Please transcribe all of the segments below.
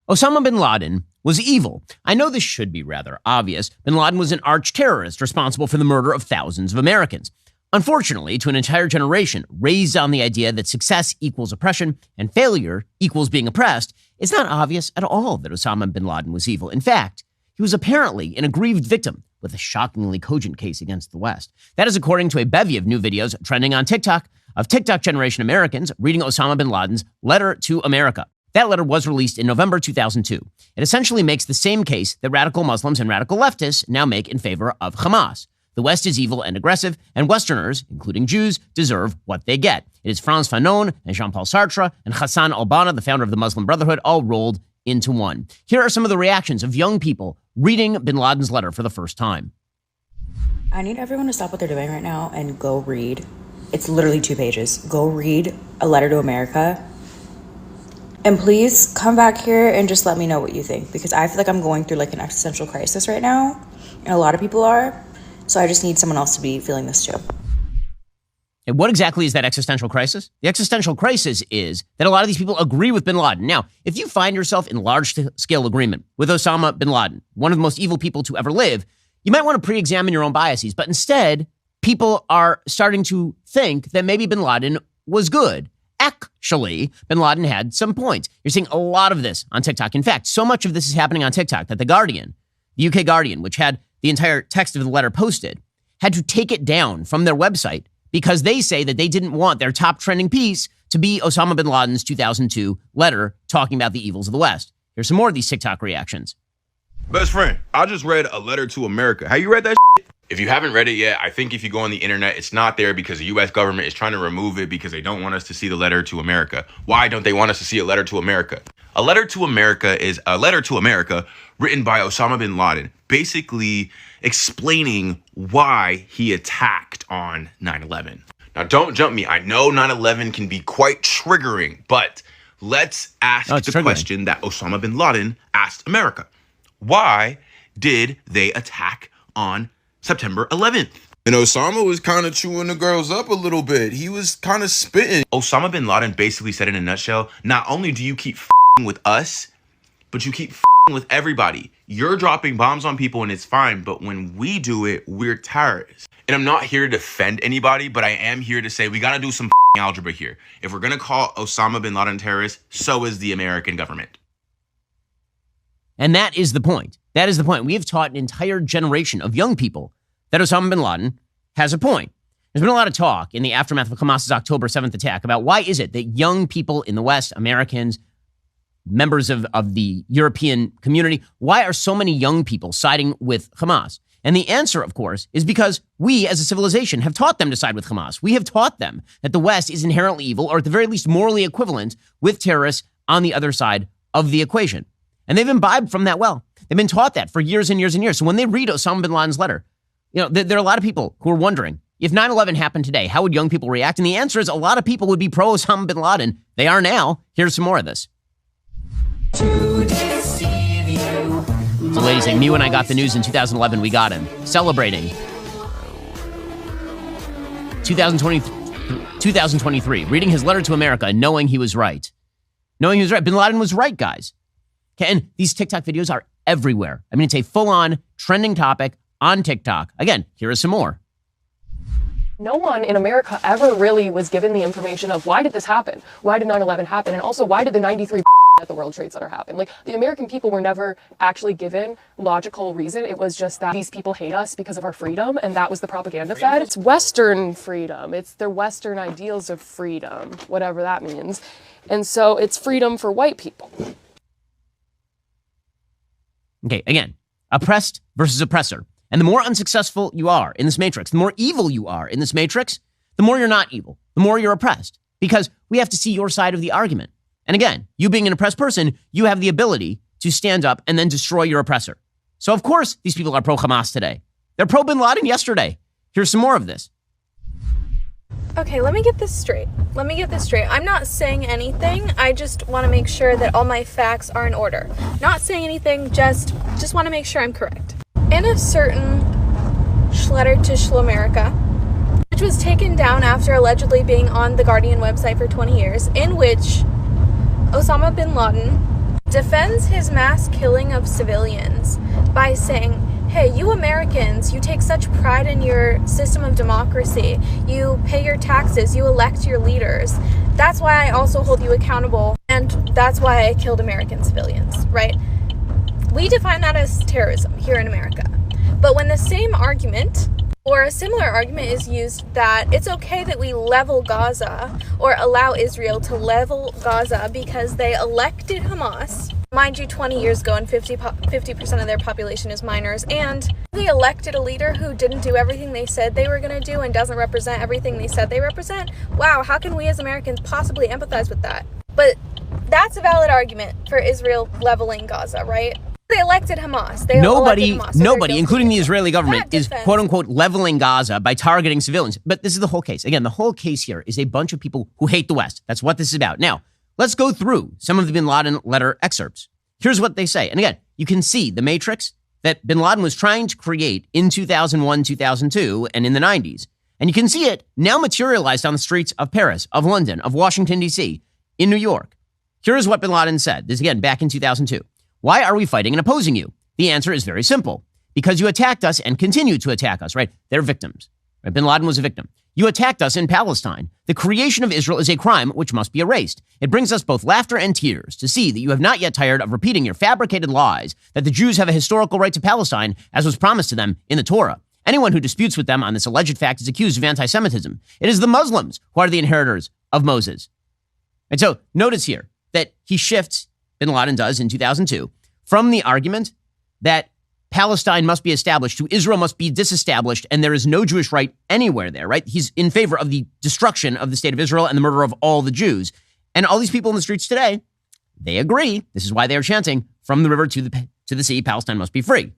Osama bin Laden was evil. I know this should be rather obvious. Bin Laden was an arch-terrorist responsible for the murder of thousands of Americans. Unfortunately, to an entire generation raised on the idea that success equals oppression and failure equals being oppressed, it's not obvious at all that Osama bin Laden was evil. In fact, he was apparently an aggrieved victim with a shockingly cogent case against the West. That is according to a bevy of new videos trending on TikTok of TikTok generation Americans reading Osama bin Laden's letter to America. That letter was released in November 2002. It essentially makes the same case that radical Muslims and radical leftists now make in favor of Hamas. The West is evil and aggressive, and Westerners, including Jews, deserve what they get. It is Frantz Fanon and Jean-Paul Sartre and Hassan al-Banna, the founder of the Muslim Brotherhood, all rolled into one. Here are some of the reactions of young people reading bin Laden's letter for the first time. I need everyone to stop what they're doing right now and go read. It's literally 2 pages. Go read A Letter to America. And please come back here and just let me know what you think, because I feel like I'm going through like an existential crisis right now, and a lot of people are. So I just need someone else to be feeling this too. And what exactly is that existential crisis? The existential crisis is that a lot of these people agree with bin Laden. Now, if you find yourself in large-scale agreement with Osama bin Laden, one of the most evil people to ever live, you might want to pre-examine your own biases. But instead, people are starting to think that maybe bin Laden was good. Actually, bin Laden had some points. You're seeing a lot of this on TikTok. In fact, so much of this is happening on TikTok that the Guardian, the UK Guardian, which had the entire text of the letter posted, had to take it down from their website because they say that they didn't want their top trending piece to be Osama bin Laden's 2002 letter talking about the evils of the West. Here's some more of these TikTok reactions. Best friend, I just read A Letter to America. Have you read that shit? If you haven't read it yet, I think if you go on the internet, it's not there because the U.S. government is trying to remove it because they don't want us to see the letter to America. Why don't they want us to see A Letter to America? A Letter to America is a letter to America written by Osama bin Laden, basically explaining why he attacked on 9/11. Now, don't jump me. I know 9/11 can be quite triggering, but let's ask the question that Osama bin Laden asked America. Why did they attack on September 11th? And Osama was kind of chewing the girls up a little bit. He was kind of spitting. Osama bin Laden basically said in a nutshell, not only do you keep f***ing with us, but you keep f***ing with everybody. You're dropping bombs on people and it's fine, but when we do it, we're terrorists. And I'm not here to defend anybody, but I am here to say we got to do some f***ing algebra here. If we're going to call Osama bin Laden terrorist, so is the American government. And that is the point. That is the point. We have taught an entire generation of young people that Osama bin Laden has a point. There's been a lot of talk in the aftermath of Hamas's October 7th attack about why is it that young people in the West, Americans, members of the European community, why are so many young people siding with Hamas? And the answer, of course, is because we as a civilization have taught them to side with Hamas. We have taught them that the West is inherently evil, or at the very least morally equivalent with terrorists on the other side of the equation. And they've imbibed from that well. They've been taught that for years and years and years. So when they read Osama bin Laden's letter, you know, there are a lot of people who are wondering, if 9/11 happened today, how would young people react? And the answer is a lot of people would be pro Osama bin Laden. They are now. Here's some more of this. To deceive you. It's a lady saying, me when I got the news in 2011, we got him. Celebrating 2023, reading his letter to America, knowing he was right. Knowing he was right. Bin Laden was right, guys. Okay, and these TikTok videos are everywhere. I mean, it's a full-on trending topic on TikTok. Again, here is some more. No one in America ever really was given the information of why did this happen? Why did 9/11 happen? And also, why did the 93 at the World Trade Center happen? Like, the American people were never actually given logical reason. It was just that these people hate us because of our freedom, and that was the propaganda fed. It's Western freedom. It's their Western ideals of freedom, whatever that means. And so it's freedom for white people. Okay, again, oppressed versus oppressor. And the more unsuccessful you are in this matrix, the more evil you are in this matrix, the more you're not evil, the more you're oppressed, because we have to see your side of the argument. And again, you being an oppressed person, you have the ability to stand up and then destroy your oppressor. So of course, these people are pro-Hamas today. They're pro-Bin Laden yesterday. Here's some more of this. Okay, let me get this straight. I'm not saying anything. I just want to make sure that all my facts are in order. Not saying anything, just want to make sure I'm correct. In a certain letter to Shlamerica, which was taken down after allegedly being on the Guardian website for 20 years, in which Osama bin Laden defends his mass killing of civilians by saying, hey, you Americans, you take such pride in your system of democracy. You pay your taxes, you elect your leaders. That's why I also hold you accountable, and that's why I killed American civilians, right? We define that as terrorism here in America. But when the same argument or a similar argument is used that it's okay that we level Gaza or allow Israel to level Gaza because they elected Hamas, mind you, 20 years ago, and 50% of their population is minors, and they elected a leader who didn't do everything they said they were going to do and doesn't represent everything they said they represent. Wow, how can we as Americans possibly empathize with that? But that's a valid argument for Israel leveling Gaza, right? They elected Hamas. Nobody, including the Israeli government, is quote unquote leveling Gaza by targeting civilians. But this is the whole case. Again, the whole case here is a bunch of people who hate the West. That's what this is about. Now, let's go through some of the bin Laden letter excerpts. Here's what they say. And again, you can see the matrix that bin Laden was trying to create in 2001, 2002, and in the 90s. And you can see it now materialized on the streets of Paris, of London, of Washington, D.C., in New York. Here's what bin Laden said. This again, back in 2002. Why are we fighting and opposing you? The answer is very simple. Because you attacked us and continue to attack us, right? They're victims. Right? Bin Laden was a victim. You attacked us in Palestine. The creation of Israel is a crime which must be erased. It brings us both laughter and tears to see that you have not yet tired of repeating your fabricated lies that the Jews have a historical right to Palestine as was promised to them in the Torah. Anyone who disputes with them on this alleged fact is accused of anti-Semitism. It is the Muslims who are the inheritors of Moses. And so notice here that he shifts, bin Laden does in 2002, from the argument that Palestine must be established to Israel must be disestablished and there is no Jewish right anywhere there, right? He's in favor of the destruction of the state of Israel and the murder of all the Jews. And all these people in the streets today, they agree. This is why they are chanting, from the river to the sea, Palestine must be free.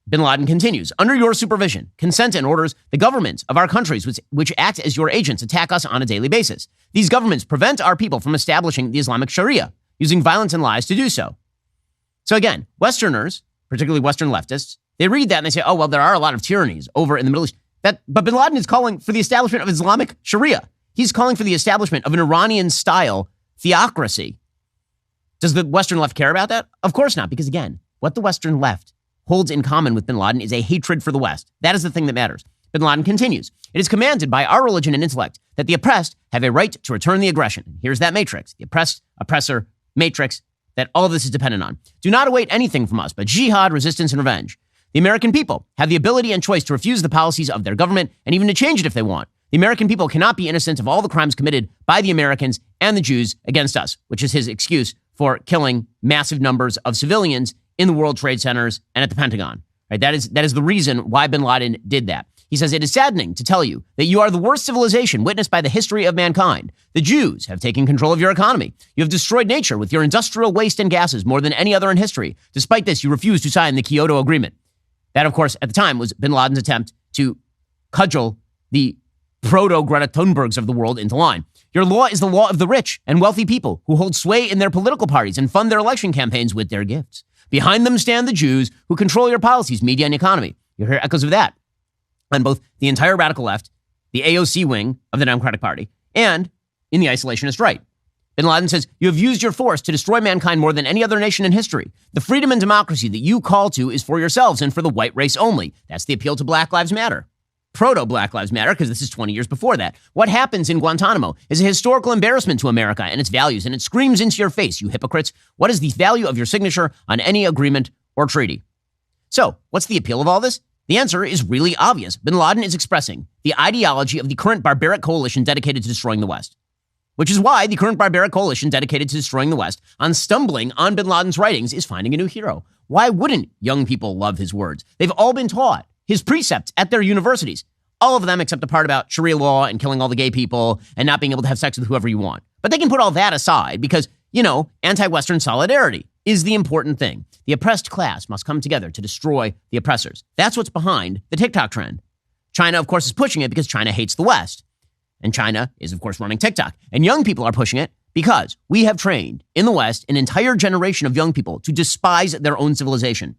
Bin Laden continues, under your supervision, consent, and orders, the governments of our countries which act as your agents attack us on a daily basis. These governments prevent our people from establishing the Islamic Sharia, using violence and lies to do so. So again, Westerners, particularly Western leftists, they read that and they say, oh, well, there are a lot of tyrannies over in the Middle East. But bin Laden is calling for the establishment of Islamic Sharia. He's calling for the establishment of an Iranian-style theocracy. Does the Western left care about that? Of course not, because again, what the Western left holds in common with bin Laden is a hatred for the West. That is the thing that matters. Bin Laden continues, it is commanded by our religion and intellect that the oppressed have a right to return the aggression. Here's that matrix, the oppressed, oppressor matrix that all of this is dependent on. Do not await anything from us but jihad, resistance, and revenge. The American people have the ability and choice to refuse the policies of their government and even to change it if they want. The American people cannot be innocent of all the crimes committed by the Americans and the Jews against us, which is his excuse for killing massive numbers of civilians in the World Trade Centers and at the Pentagon. Right? That is the reason why bin Laden did that. He says, it is saddening to tell you that you are the worst civilization witnessed by the history of mankind. The Jews have taken control of your economy. You have destroyed nature with your industrial waste and gases more than any other in history. Despite this, you refuse to sign the Kyoto Agreement. That, of course, at the time was bin Laden's attempt to cudgel the proto-Greta Thunbergs of the world into line. Your law is the law of the rich and wealthy people who hold sway in their political parties and fund their election campaigns with their gifts. Behind them stand the Jews who control your policies, media, and economy. You hear echoes of that on both the entire radical left, the AOC wing of the Democratic Party, and in the isolationist right. Bin Laden says, you have used your force to destroy mankind more than any other nation in history. The freedom and democracy that you call to is for yourselves and for the white race only. That's the appeal to Black Lives Matter. Proto-Black Lives Matter, because this is 20 years before that. What happens in Guantanamo is a historical embarrassment to America and its values, and it screams into your face, you hypocrites. What is the value of your signature on any agreement or treaty? So, what's the appeal of all this? The answer is really obvious. Bin Laden is expressing the ideology of the current barbaric coalition dedicated to destroying the West, which is why the current barbaric coalition dedicated to destroying the West, on stumbling on bin Laden's writings, is finding a new hero. Why wouldn't young people love his words? They've all been taught his precepts at their universities. All of them except the part about Sharia law and killing all the gay people and not being able to have sex with whoever you want. But they can put all that aside because, anti-Western solidarity is the important thing. The oppressed class must come together to destroy the oppressors. That's what's behind the TikTok trend. China, of course, is pushing it because China hates the West. And China is, of course, running TikTok. And young people are pushing it because we have trained in the West an entire generation of young people to despise their own civilization.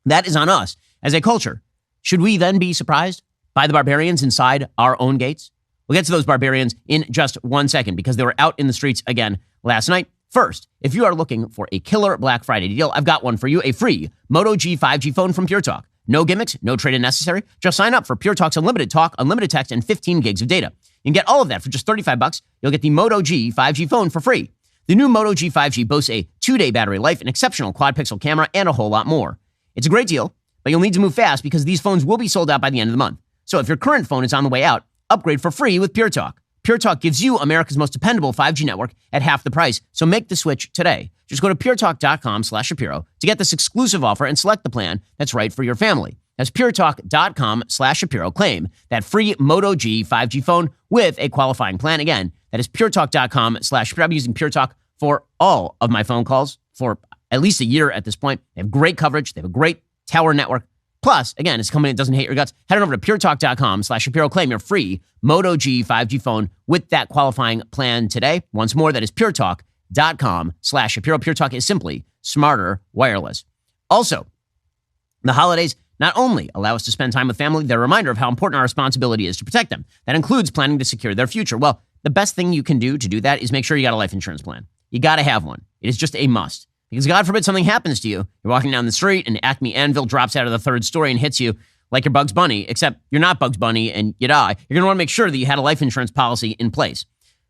That is on us as a culture. Should we then be surprised by the barbarians inside our own gates? We'll get to those barbarians in just 1 second because they were out in the streets again last night. First, if you are looking for a killer Black Friday deal, I've got one for you, a free Moto G 5G phone from Pure Talk. No gimmicks, no trade-in necessary. Just sign up for Pure Talk's unlimited talk, unlimited text, and 15 gigs of data. You can get all of that for just $35. You'll get the Moto G 5G phone for free. The new Moto G 5G boasts a 2-day battery life, an exceptional quad-pixel camera, and a whole lot more. It's a great deal, but you'll need to move fast because these phones will be sold out by the end of the month. So if your current phone is on the way out, upgrade for free with Pure Talk. Pure Talk gives you America's most dependable 5G network at half the price, so make the switch today. Just go to puretalk.com/Shapiro to get this exclusive offer and select the plan that's right for your family. That's puretalk.com/Shapiro. Claim that free Moto G 5G phone with a qualifying plan. Again, that is puretalk.com/Shapiro. I'm using Pure Talk for all of my phone calls for at least a year at this point. They have great coverage. They have a great tower network. Plus, again, it's a company that doesn't hate your guts. Head on over to puretalk.com/Shapiro. Claim your free Moto G 5G phone with that qualifying plan today. Once more, that is puretalk.com/Shapiro. Pure Talk is simply smarter wireless. Also, the holidays not only allow us to spend time with family, they're a reminder of how important our responsibility is to protect them. That includes planning to secure their future. Well, the best thing you can do to do that is make sure you got a life insurance plan. You got to have one. It is just a must. Because God forbid something happens to you. You're walking down the street and Acme Anvil drops out of the third story and hits you like you're Bugs Bunny, except you're not Bugs Bunny and you die. You're going to want to make sure that you had a life insurance policy in place.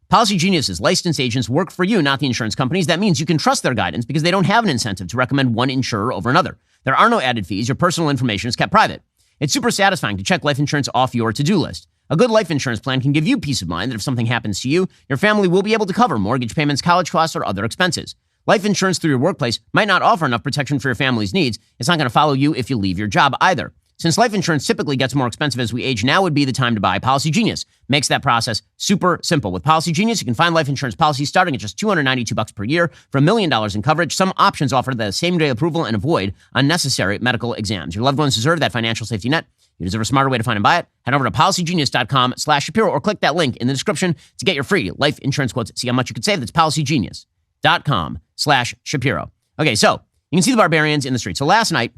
Policy Genius's licensed agents work for you, not the insurance companies. That means you can trust their guidance because they don't have an incentive to recommend one insurer over another. There are no added fees. Your personal information is kept private. It's super satisfying to check life insurance off your to-do list. A good life insurance plan can give you peace of mind that if something happens to you, your family will be able to cover mortgage payments, college costs, or other expenses. Life insurance through your workplace might not offer enough protection for your family's needs. It's not going to follow you if you leave your job either. Since life insurance typically gets more expensive as we age, now would be the time to buy. Policy Genius makes that process super simple. With Policy Genius, you can find life insurance policies starting at just $292 per year for $1 million in coverage. Some options offer the same-day approval and avoid unnecessary medical exams. Your loved ones deserve that financial safety net. You deserve a smarter way to find and buy it. Head over to policygenius.com/Shapiro or click that link in the description to get your free life insurance quotes. See how much you could save. That's policygenius.com/Shapiro. Okay, so you can see the barbarians in the street. So last night,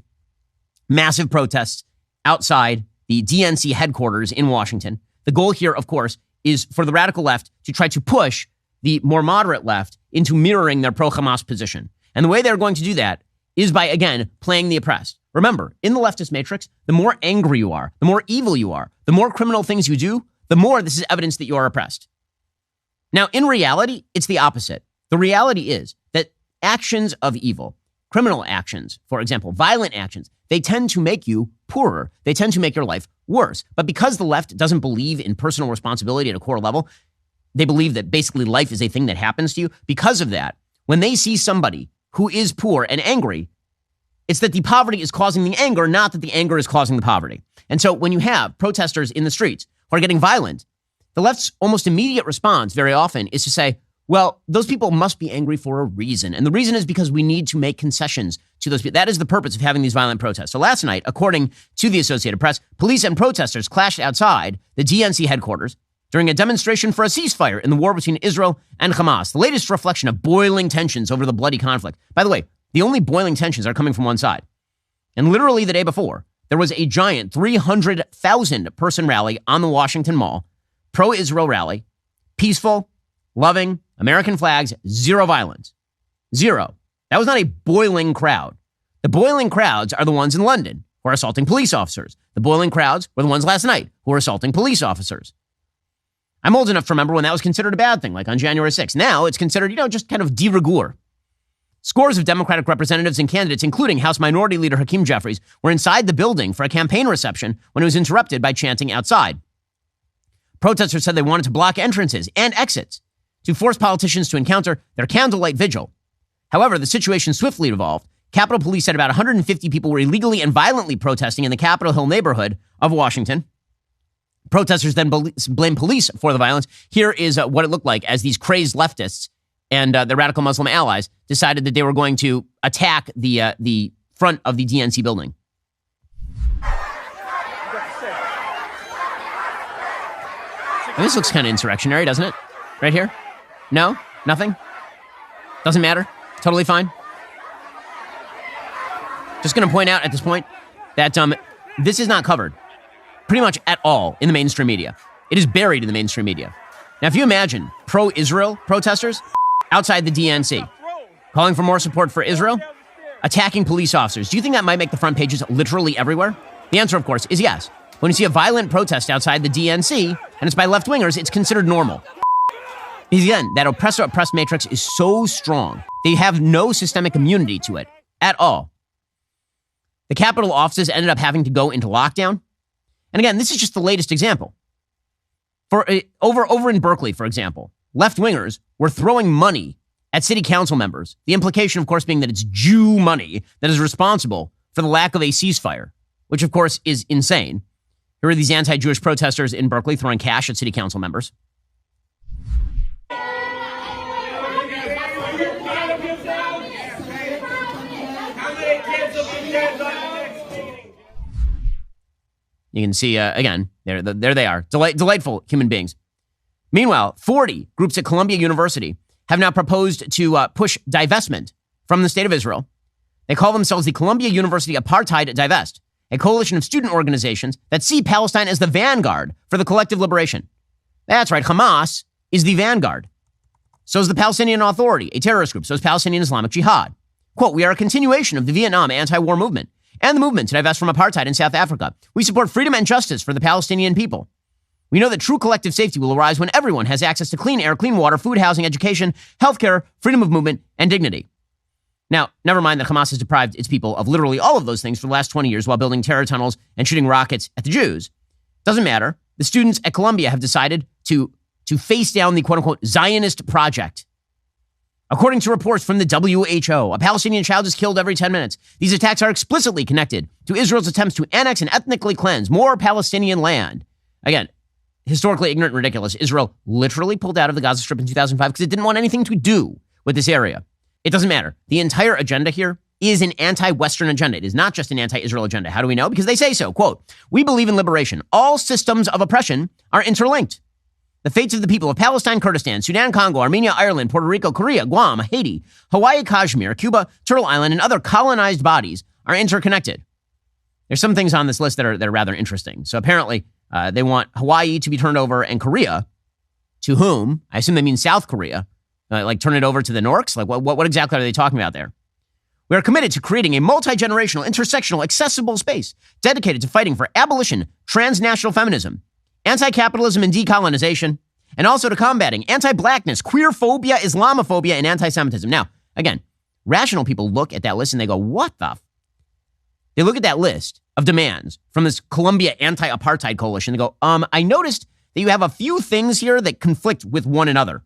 massive protests outside the DNC headquarters in Washington. The goal here, of course, is for the radical left to try to push the more moderate left into mirroring their pro-Hamas position. And the way they're going to do that is by, again, playing the oppressed. Remember, in the leftist matrix, the more angry you are, the more evil you are, the more criminal things you do, the more this is evidence that you are oppressed. Now, in reality, it's the opposite. The reality is that actions of evil, criminal actions, for example, violent actions, they tend to make you poorer. They tend to make your life worse. But because the left doesn't believe in personal responsibility at a core level, they believe that basically life is a thing that happens to you. Because of that, when they see somebody who is poor and angry, it's that the poverty is causing the anger, not that the anger is causing the poverty. And so when you have protesters in the streets who are getting violent, the left's almost immediate response very often is to say, well, those people must be angry for a reason. And the reason is because we need to make concessions to those people. That is the purpose of having these violent protests. So last night, according to the Associated Press, police and protesters clashed outside the DNC headquarters during a demonstration for a ceasefire in the war between Israel and Hamas, the latest reflection of boiling tensions over the bloody conflict. By the way, the only boiling tensions are coming from one side. And literally the day before, there was a giant 300,000 person rally on the Washington Mall, pro-Israel rally, peaceful, loving, American flags, zero violence. Zero. That was not a boiling crowd. The boiling crowds are the ones in London who are assaulting police officers. The boiling crowds were the ones last night who were assaulting police officers. I'm old enough to remember when that was considered a bad thing, like on January 6th. Now it's considered, just kind of de rigueur. Scores of Democratic representatives and candidates, including House Minority Leader Hakeem Jeffries, were inside the building for a campaign reception when it was interrupted by chanting outside. Protesters said they wanted to block entrances and exits to force politicians to encounter their candlelight vigil. However, the situation swiftly evolved. Capitol Police said about 150 people were illegally and violently protesting in the Capitol Hill neighborhood of Washington. Protesters then blamed police for the violence. Here is what it looked like as these crazed leftists and their radical Muslim allies decided that they were going to attack the front of the DNC building. And this looks kind of insurrectionary, doesn't it? Right here? No? Nothing? Doesn't matter? Totally fine? Just going to point out at this point that this is not covered pretty much at all in the mainstream media. It is buried in the mainstream media. Now, if you imagine pro-Israel protesters outside the DNC, calling for more support for Israel, attacking police officers. Do you think that might make the front pages literally everywhere? The answer, of course, is yes. When you see a violent protest outside the DNC, and it's by left-wingers, it's considered normal. Because again, that oppressor-oppressed matrix is so strong, they have no systemic immunity to it at all. The Capitol offices ended up having to go into lockdown. And again, this is just the latest example. Over in Berkeley, for example, left-wingers were throwing money at city council members. The implication, of course, being that it's Jew money that is responsible for the lack of a ceasefire, which, of course, is insane. Here are these anti-Jewish protesters in Berkeley throwing cash at city council members. You can see, again, there they are. Delightful human beings. Meanwhile, 40 groups at Columbia University have now proposed to push divestment from the state of Israel. They call themselves the Columbia University Apartheid Divest, a coalition of student organizations that see Palestine as the vanguard for the collective liberation. That's right, Hamas is the vanguard. So is the Palestinian Authority, a terrorist group. So is Palestinian Islamic Jihad. Quote, we are a continuation of the Vietnam anti-war movement and the movement to divest from apartheid in South Africa. We support freedom and justice for the Palestinian people. We know that true collective safety will arise when everyone has access to clean air, clean water, food, housing, education, healthcare, freedom of movement, and dignity. Now, never mind that Hamas has deprived its people of literally all of those things for the last 20 years while building terror tunnels and shooting rockets at the Jews. Doesn't matter. The students at Columbia have decided to face down the quote-unquote Zionist project. According to reports from the WHO, a Palestinian child is killed every 10 minutes. These attacks are explicitly connected to Israel's attempts to annex and ethnically cleanse more Palestinian land. Again, historically ignorant and ridiculous. Israel literally pulled out of the Gaza Strip in 2005 because it didn't want anything to do with this area. It doesn't matter. The entire agenda here is an anti-Western agenda. It is not just an anti-Israel agenda. How do we know? Because they say so. Quote, we believe in liberation. All systems of oppression are interlinked. The fates of the people of Palestine, Kurdistan, Sudan, Congo, Armenia, Ireland, Puerto Rico, Korea, Guam, Haiti, Hawaii, Kashmir, Cuba, Turtle Island, and other colonized bodies are interconnected. There's some things on this list that are rather interesting. So apparently they want Hawaii to be turned over and Korea, to whom? I assume they mean South Korea. Like turn it over to the Norks? Like what exactly are they talking about there? We are committed to creating a multi-generational, intersectional, accessible space dedicated to fighting for abolition, transnational feminism, anti-capitalism and decolonization, and also to combating anti-blackness, queerphobia, Islamophobia, and anti-Semitism. Now, again, rational people look at that list and they go, what the? They look at that list of demands from this Columbia anti-apartheid coalition. They go, I noticed that you have a few things here that conflict with one another.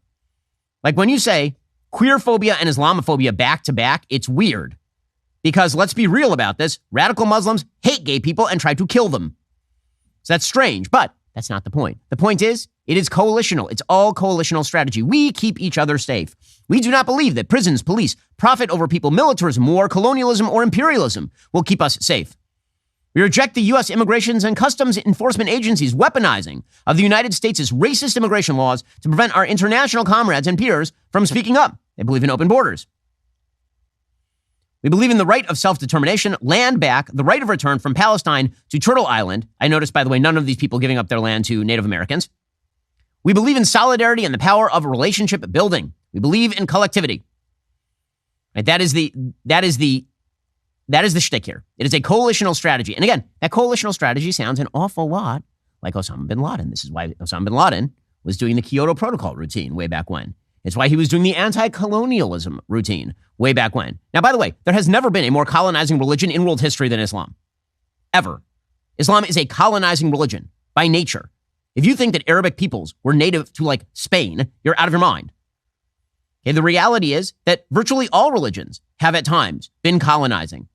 Like when you say queerphobia and Islamophobia back to back, it's weird. Because let's be real about this, radical Muslims hate gay people and try to kill them. So that's strange, but that's not the point. The point is, it is coalitional. It's all coalitional strategy. We keep each other safe. We do not believe that prisons, police, profit over people, militarism, war, colonialism, or imperialism will keep us safe. We reject the U.S. Immigration and Customs Enforcement Agency's weaponizing of the United States' racist immigration laws to prevent our international comrades and peers from speaking up. They believe in open borders. We believe in the right of self-determination, land back, the right of return from Palestine to Turtle Island. I noticed, by the way, none of these people giving up their land to Native Americans. We believe in solidarity and the power of relationship building. We believe in collectivity. Right? That is the shtick here. It is a coalitional strategy. And again, that coalitional strategy sounds an awful lot like Osama bin Laden. This is why Osama bin Laden was doing the Kyoto Protocol routine way back when. It's why he was doing the anti-colonialism routine way back when. Now, by the way, there has never been a more colonizing religion in world history than Islam. Ever. Islam is a colonizing religion by nature. If you think that Arabic peoples were native to like Spain, you're out of your mind. Okay, the reality is that virtually all religions have at times been colonizing.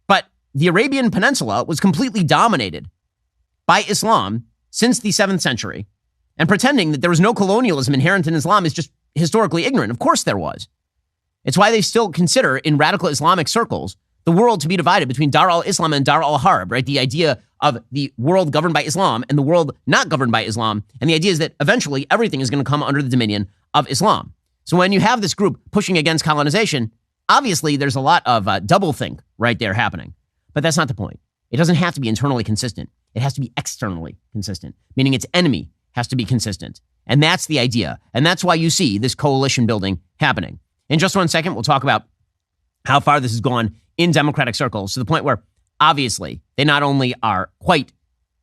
But the Arabian Peninsula was completely dominated by Islam since the 7th century. And pretending that there was no colonialism inherent in Islam is just historically ignorant. Of course there was. It's why they still consider in radical Islamic circles the world to be divided between Dar al-Islam and Dar al-Harb, right? The idea of the world governed by Islam and the world not governed by Islam. And the idea is that eventually everything is going to come under the dominion of Islam. So when you have this group pushing against colonization, obviously there's a lot of doublethink right there happening. But that's not the point. It doesn't have to be internally consistent. It has to be externally consistent, meaning its enemy has to be consistent. And that's the idea. And that's why you see this coalition building happening. In just 1 second, we'll talk about how far this has gone in Democratic circles to the point where obviously they not only are quite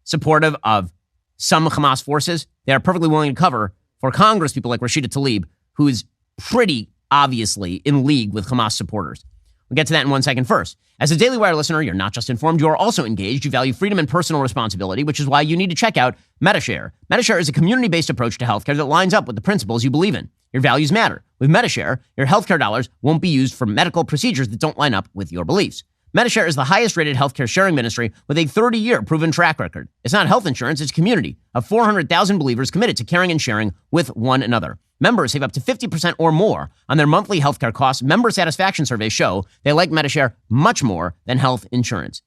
supportive of some Hamas forces, they are perfectly willing to cover for Congress people like Rashida Tlaib, who is pretty obviously in league with Hamas supporters. We'll get to that in 1 second. First, as a Daily Wire listener, you're not just informed, you are also engaged. You value freedom and personal responsibility, which is why you need to check out MediShare. MediShare is a community-based approach to healthcare that lines up with the principles you believe in. Your values matter. With MediShare, your healthcare dollars won't be used for medical procedures that don't line up with your beliefs. MediShare is the highest-rated healthcare sharing ministry with a 30-year proven track record. It's not health insurance, it's a community of 400,000 believers committed to caring and sharing with one another. Members save up to 50% or more on their monthly healthcare costs. Member satisfaction surveys show they like MediShare much more than health insurance.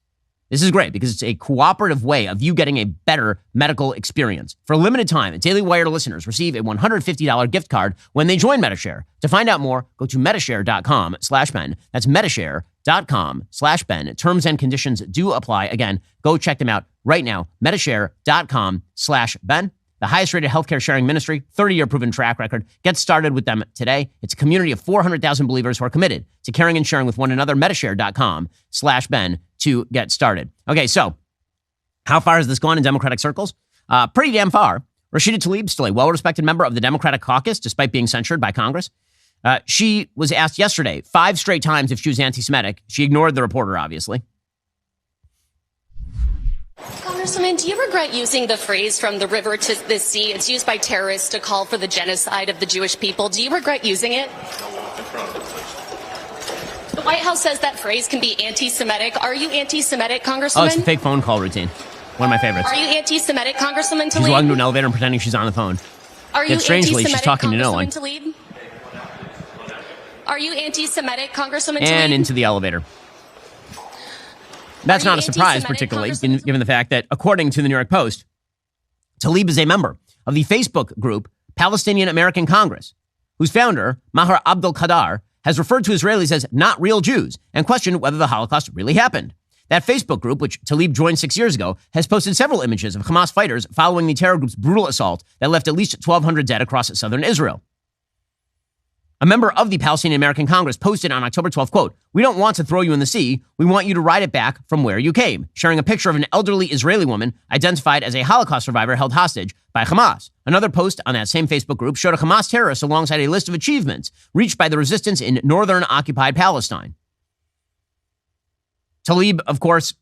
This is great because it's a cooperative way of you getting a better medical experience. For a limited time, Daily Wire listeners receive a $150 gift card when they join MediShare. To find out more, go to medishare.com/Ben. That's medishare.com/Ben. Terms and conditions do apply. Again, go check them out right now. medishare.com/Ben. The highest rated healthcare sharing ministry, 30-year proven track record. Get started with them today. It's a community of 400,000 believers who are committed to caring and sharing with one another. medishare.com/Ben to get started. Okay, so how far has this gone in Democratic circles? Pretty damn far. Rashida Tlaib, still a well-respected member of the Democratic caucus, despite being censured by Congress. She was asked yesterday 5 straight times if she was anti-Semitic. She ignored the reporter, obviously. Congresswoman, do you regret using the phrase from the river to the sea? It's used by terrorists to call for the genocide of the Jewish people. Do you regret using it? The White House says that phrase can be anti-Semitic. Are you anti-Semitic, Congresswoman? Oh, it's the fake phone call routine. One of my favorites. Are you anti-Semitic, Congresswoman Tlaib? She's walking to an elevator and pretending she's on the phone. Are you Yet strangely, anti-Semitic, she's talking to no one. Tlaib? Are you anti-Semitic, Congresswoman Tlaib? And into the elevator. That's not a surprise, anti-Semitic, particularly given the fact that, according to the New York Post, Tlaib is a member of the Facebook group Palestinian American Congress, whose founder, Maher Abdel Kadar, has referred to Israelis as not real Jews and questioned whether the Holocaust really happened. That Facebook group, which Tlaib joined 6 years ago, has posted several images of Hamas fighters following the terror group's brutal assault that left at least 1,200 dead across southern Israel. A member of the Palestinian American Congress posted on October 12th, quote, "We don't want to throw you in the sea. We want you to ride it back from where you came," sharing a picture of an elderly Israeli woman identified as a Holocaust survivor held hostage by Hamas. Another post on that same Facebook group showed a Hamas terrorist alongside a list of achievements reached by the resistance in northern occupied Palestine. Tlaib, of course,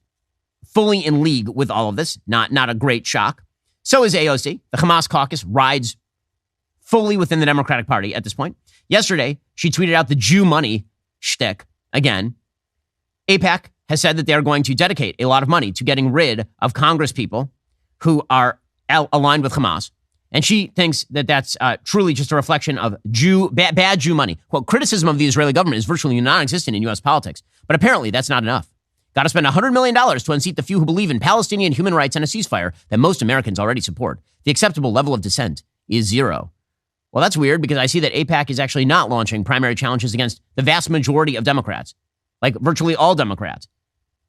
fully in league with all of this. Not a great shock. So is AOC. The Hamas caucus rides fully within the Democratic Party at this point. Yesterday, she tweeted out the Jew money shtick again. AIPAC has said that they are going to dedicate a lot of money to getting rid of Congress people who are aligned with Hamas. And she thinks that that's truly just a reflection of bad Jew money. Quote, criticism of the Israeli government is virtually non-existent in U.S. politics. But apparently that's not enough. Got to spend $100 million to unseat the few who believe in Palestinian human rights and a ceasefire that most Americans already support. The acceptable level of dissent is 0. Well, that's weird because I see that AIPAC is actually not launching primary challenges against the vast majority of Democrats, like virtually all Democrats.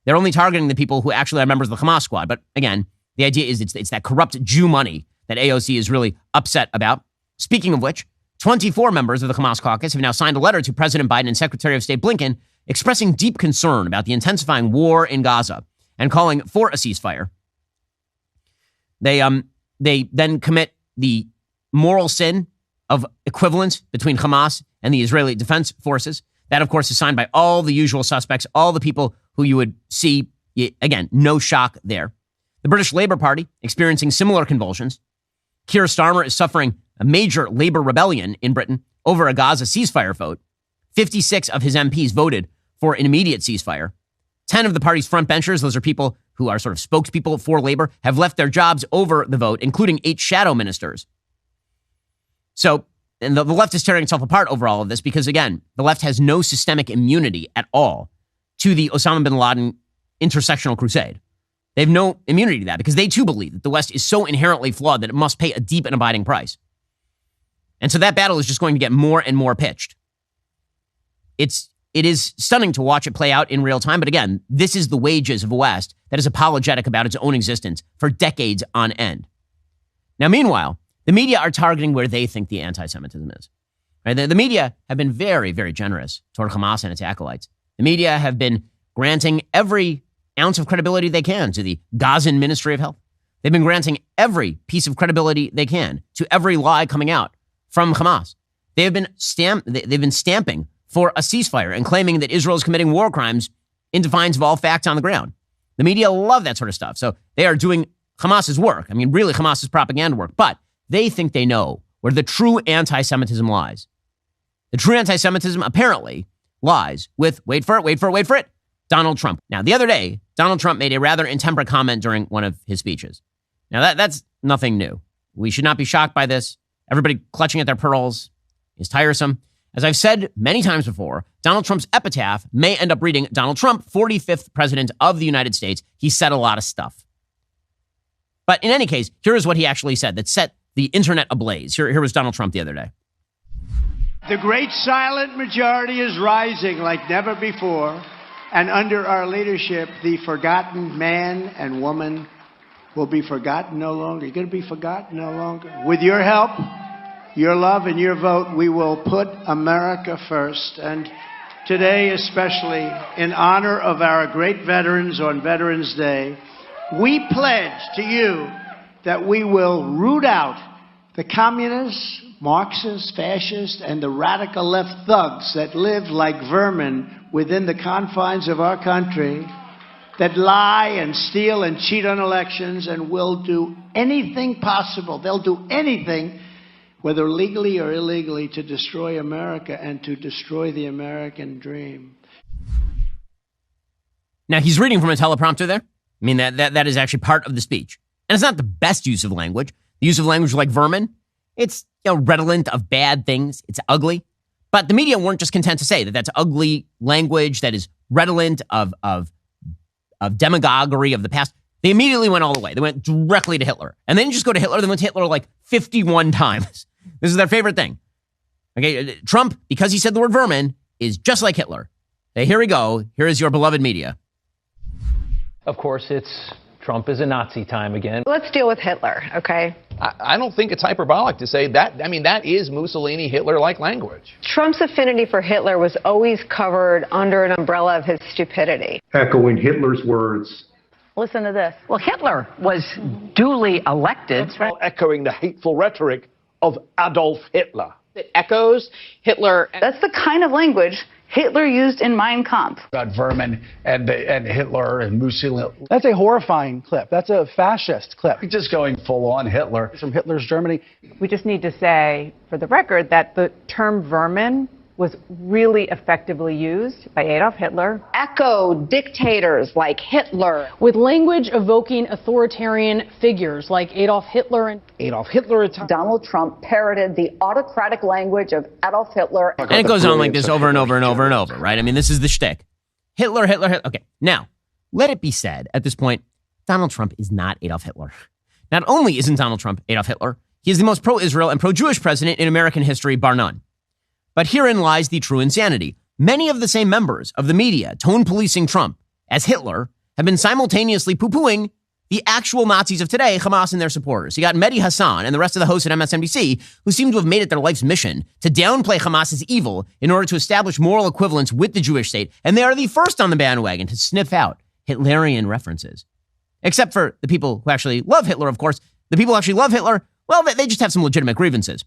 They're only targeting the people who actually are members of the Hamas squad. But again, the idea is it's that corrupt Jew money that AOC is really upset about. Speaking of which, 24 members of the Hamas caucus have now signed a letter to President Biden and Secretary of State Blinken expressing deep concern about the intensifying war in Gaza and calling for a ceasefire. They then commit the moral sin of equivalence between Hamas and the Israeli Defense Forces. That, of course, is signed by all the usual suspects, all the people who you would see. Again, no shock there. The British Labour Party experiencing similar convulsions. Keir Starmer is suffering a major Labour rebellion in Britain over a Gaza ceasefire vote. 56 of his MPs voted for an immediate ceasefire. 10 of the party's frontbenchers, those are people who are sort of spokespeople for Labour, have left their jobs over the vote, including 8 shadow ministers. So, and the left is tearing itself apart over all of this because, again, the left has no systemic immunity at all to the Osama bin Laden intersectional crusade. They have no immunity to that because they too believe that the West is so inherently flawed that it must pay a deep and abiding price. And so that battle is just going to get more and more pitched. It is stunning to watch it play out in real time. But again, this is the wages of a West that is apologetic about its own existence for decades on end. Now, meanwhile, The media are targeting where they think the anti-Semitism is. Right? The media have been very, very generous toward Hamas and its acolytes. The media have been granting every ounce of credibility they can to the Gazan Ministry of Health. They've been granting every piece of credibility they can to every lie coming out from Hamas. They've been stamping for a ceasefire and claiming that Israel is committing war crimes in defiance of all facts on the ground. The media love that sort of stuff. So they are doing Hamas's work. I mean, really Hamas's propaganda work. But they think they know where the true anti-Semitism lies. The true anti-Semitism apparently lies with, wait for it, Donald Trump. Now, the other day, Donald Trump made a rather intemperate comment during one of his speeches. Now, that's nothing new. We should not be shocked by this. Everybody clutching at their pearls is tiresome. As I've said many times before, Donald Trump's epitaph may end up reading Donald Trump, 45th President of the United States. He said a lot of stuff. But in any case, here is what he actually said that set the internet ablaze. Here was Donald Trump the other day. The great silent majority is rising like never before. And under our leadership, the forgotten man and woman will be forgotten no longer. You're going to be forgotten no longer. With your help, your love, and your vote, we will put America first. And today, especially in honor of our great veterans on Veterans Day, we pledge to you that we will root out the communists, Marxists, fascists, and the radical left thugs that live like vermin within the confines of our country, that lie and steal and cheat on elections and will do anything possible. They'll do anything, whether legally or illegally, to destroy America and to destroy the American dream. Now, he's reading from a teleprompter there. I mean, that is actually part of the speech. And it's not the best use of language. The use of language like vermin, it's redolent of bad things. It's ugly. But the media weren't just content to say that that's ugly language that is redolent of demagoguery of the past. They immediately went all the way. They went directly to Hitler. And they didn't just go to Hitler. They went to Hitler like 51 times. This is their favorite thing. Okay, Trump, because he said the word vermin, is just like Hitler. Okay, here we go. Here is your beloved media. Of course, Trump is a Nazi time again. Let's deal with Hitler, okay? I don't think it's hyperbolic to say that. I mean, that is Mussolini, Hitler-like language. Trump's affinity for Hitler was always covered under an umbrella of his stupidity. Echoing Hitler's words. Listen to this. Well, Hitler was duly elected. That's right. Echoing the hateful rhetoric of Adolf Hitler. It echoes Hitler. That's the kind of language Hitler used in Mein Kampf. About vermin and Hitler and Mussolini. That's a horrifying clip. That's a fascist clip. We're just going full on Hitler. From Hitler's Germany. We just need to say, for the record, that the term vermin was really effectively used by Adolf Hitler. Echo dictators like Hitler. With language evoking authoritarian figures like Adolf Hitler. Donald Trump parroted the autocratic language of Adolf Hitler. And it goes on like this over and over and over and over, right? I mean, this is the shtick. Hitler. Okay, now, let it be said at this point, Donald Trump is not Adolf Hitler. Not only isn't Donald Trump Adolf Hitler, he is the most pro-Israel and pro-Jewish president in American history, bar none. But herein lies the true insanity. Many of the same members of the media tone policing Trump as Hitler have been simultaneously poo-pooing the actual Nazis of today, Hamas and their supporters. You got Mehdi Hassan and the rest of the hosts at MSNBC who seem to have made it their life's mission to downplay Hamas's evil in order to establish moral equivalence with the Jewish state. And they are the first on the bandwagon to sniff out Hitlerian references. Except for the people who actually love Hitler, of course. The people who actually love Hitler, well, they just have some legitimate grievances.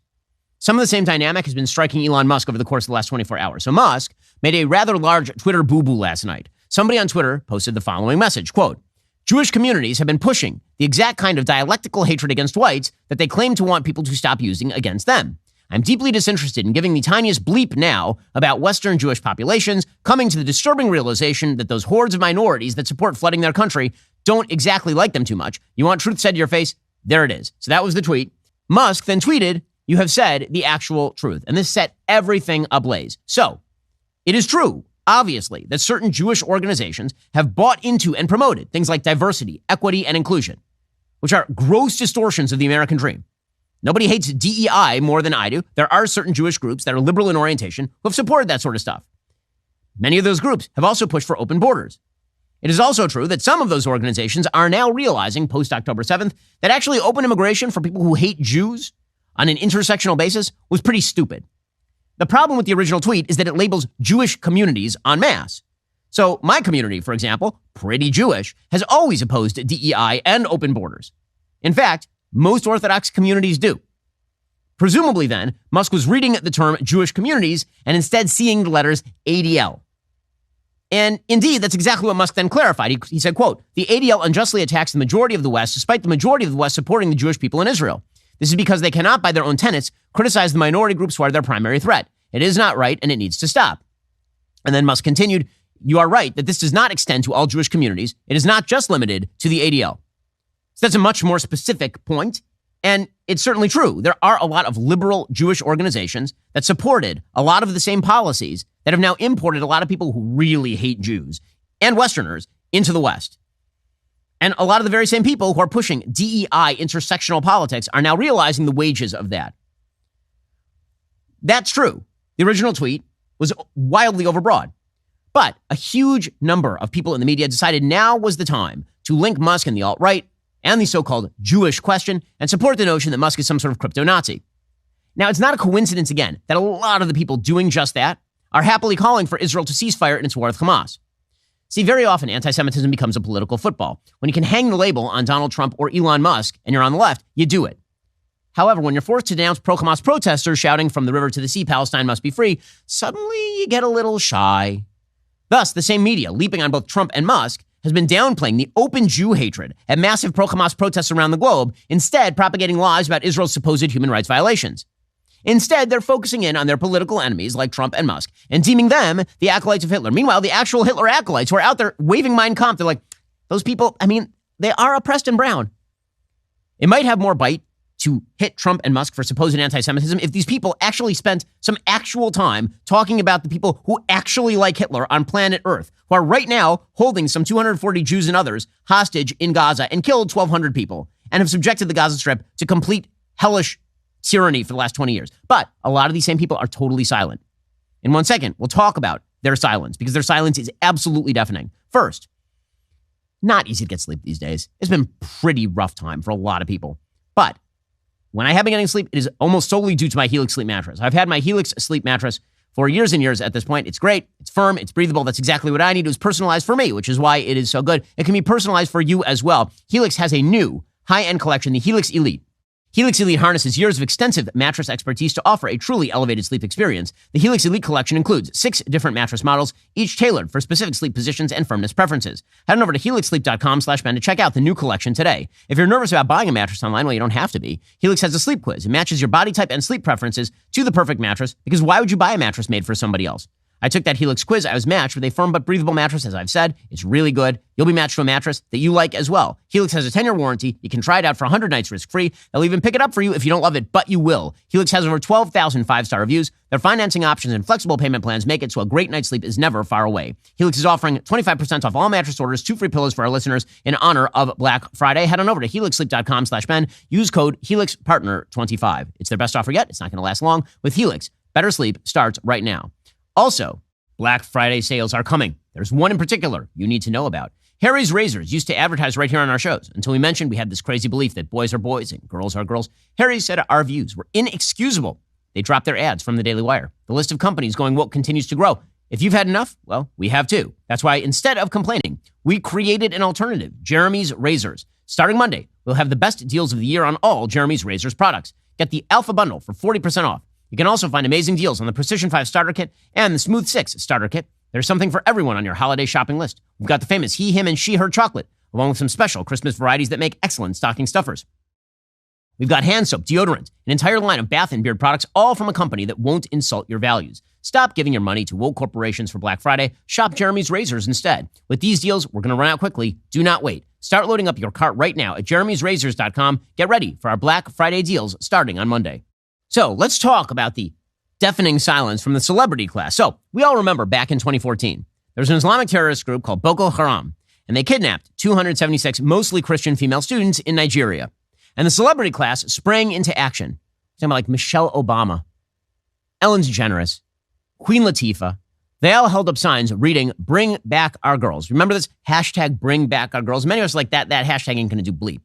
Some of the same dynamic has been striking Elon Musk over the course of the last 24 hours. So Musk made a rather large Twitter boo-boo last night. Somebody on Twitter posted the following message, quote, Jewish communities have been pushing the exact kind of dialectical hatred against whites that they claim to want people to stop using against them. I'm deeply disinterested in giving the tiniest bleep now about Western Jewish populations, coming to the disturbing realization that those hordes of minorities that support flooding their country don't exactly like them too much. You want truth said to your face? There it is. So that was the tweet. Musk then tweeted, you have said the actual truth. And this set everything ablaze. So it is true, obviously, that certain Jewish organizations have bought into and promoted things like diversity, equity, and inclusion, which are gross distortions of the American dream. Nobody hates DEI more than I do. There are certain Jewish groups that are liberal in orientation who have supported that sort of stuff. Many of those groups have also pushed for open borders. It is also true that some of those organizations are now realizing post-October 7th that actually open immigration for people who hate Jews on an intersectional basis was pretty stupid. The problem with the original tweet is that it labels Jewish communities en masse. So my community, for example, pretty Jewish, has always opposed DEI and open borders. In fact, most Orthodox communities do. Presumably then, Musk was reading the term Jewish communities and instead seeing the letters ADL. And indeed, that's exactly what Musk then clarified. He said, quote, the ADL unjustly attacks the majority of the West, despite the majority of the West supporting the Jewish people in Israel. This is because they cannot, by their own tenets, criticize the minority groups who are their primary threat. It is not right, and it needs to stop. And then Musk continued, you are right that this does not extend to all Jewish communities. It is not just limited to the ADL. So that's a much more specific point, and it's certainly true. There are a lot of liberal Jewish organizations that supported a lot of the same policies that have now imported a lot of people who really hate Jews and Westerners into the West. And a lot of the very same people who are pushing DEI intersectional politics are now realizing the wages of that. That's true. The original tweet was wildly overbroad. But a huge number of people in the media decided now was the time to link Musk and the alt-right and the so-called Jewish question and support the notion that Musk is some sort of crypto-Nazi. Now, it's not a coincidence, again, that a lot of the people doing just that are happily calling for Israel to cease fire in its war with Hamas. See, very often anti-Semitism becomes a political football. When you can hang the label on Donald Trump or Elon Musk and you're on the left, you do it. However, when you're forced to denounce pro-Hamas protesters shouting from the river to the sea, Palestine must be free, suddenly you get a little shy. Thus, the same media, leaping on both Trump and Musk, has been downplaying the open Jew hatred at massive pro-Hamas protests around the globe, instead propagating lies about Israel's supposed human rights violations. Instead, they're focusing in on their political enemies like Trump and Musk and deeming them the acolytes of Hitler. Meanwhile, the actual Hitler acolytes who are out there waving Mein Kampf, they're like, those people, they are oppressed and brown. It might have more bite to hit Trump and Musk for supposed anti-Semitism if these people actually spent some actual time talking about the people who actually like Hitler on planet Earth, who are right now holding some 240 Jews and others hostage in Gaza and killed 1,200 people and have subjected the Gaza Strip to complete hellish tyranny for the last 20 years. But a lot of these same people are totally silent. In 1 second, we'll talk about their silence because their silence is absolutely deafening. First, not easy to get sleep these days. It's been a pretty rough time for a lot of people. But when I have been getting sleep, it is almost solely due to my Helix sleep mattress. I've had my Helix sleep mattress for years and years at this point. It's great. It's firm. It's breathable. That's exactly what I need. It was personalized for me, which is why it is so good. It can be personalized for you as well. Helix has a new high-end collection, the Helix Elite. Helix Elite harnesses years of extensive mattress expertise to offer a truly elevated sleep experience. The Helix Elite collection includes 6 different mattress models, each tailored for specific sleep positions and firmness preferences. Head on over to helixsleep.com/Ben to check out the new collection today. If you're nervous about buying a mattress online, well, you don't have to be. Helix has a sleep quiz. It matches your body type and sleep preferences to the perfect mattress, because why would you buy a mattress made for somebody else? I took that Helix quiz. I was matched with a firm but breathable mattress, as I've said. It's really good. You'll be matched to a mattress that you like as well. Helix has a 10-year warranty. You can try it out for 100 nights risk-free. They'll even pick it up for you if you don't love it, but you will. Helix has over 12,000 5-star reviews. Their financing options and flexible payment plans make it so a great night's sleep is never far away. Helix is offering 25% off all mattress orders, 2 free pillows for our listeners in honor of Black Friday. Head on over to helixsleep.com/Ben. Use code HelixPartner25. It's their best offer yet. It's not going to last long. With Helix, better sleep starts right now. Also, Black Friday sales are coming. There's one in particular you need to know about. Harry's Razors used to advertise right here on our shows until we mentioned we had this crazy belief that boys are boys and girls are girls. Harry's said our views were inexcusable. They dropped their ads from the Daily Wire. The list of companies going woke continues to grow. If you've had enough, well, we have too. That's why instead of complaining, we created an alternative, Jeremy's Razors. Starting Monday, we'll have the best deals of the year on all Jeremy's Razors products. Get the Alpha Bundle for 40% off. You can also find amazing deals on the Precision 5 Starter Kit and the Smooth 6 Starter Kit. There's something for everyone on your holiday shopping list. We've got the famous He, Him, and She, Her chocolate, along with some special Christmas varieties that make excellent stocking stuffers. We've got hand soap, deodorant, an entire line of bath and beard products, all from a company that won't insult your values. Stop giving your money to woke corporations for Black Friday. Shop Jeremy's Razors instead. With these deals, we're going to run out quickly. Do not wait. Start loading up your cart right now at jeremy'srazors.com. Get ready for our Black Friday deals starting on Monday. So let's talk about the deafening silence from the celebrity class. So we all remember back in 2014, there was an Islamic terrorist group called Boko Haram, and they kidnapped 276 mostly Christian female students in Nigeria. And the celebrity class sprang into action. Talking about like Michelle Obama, Ellen DeGeneres, Queen Latifah. They all held up signs reading, "Bring back our girls." Remember this? Hashtag bring back our girls. Many of us are like, that hashtag ain't going to do bleep.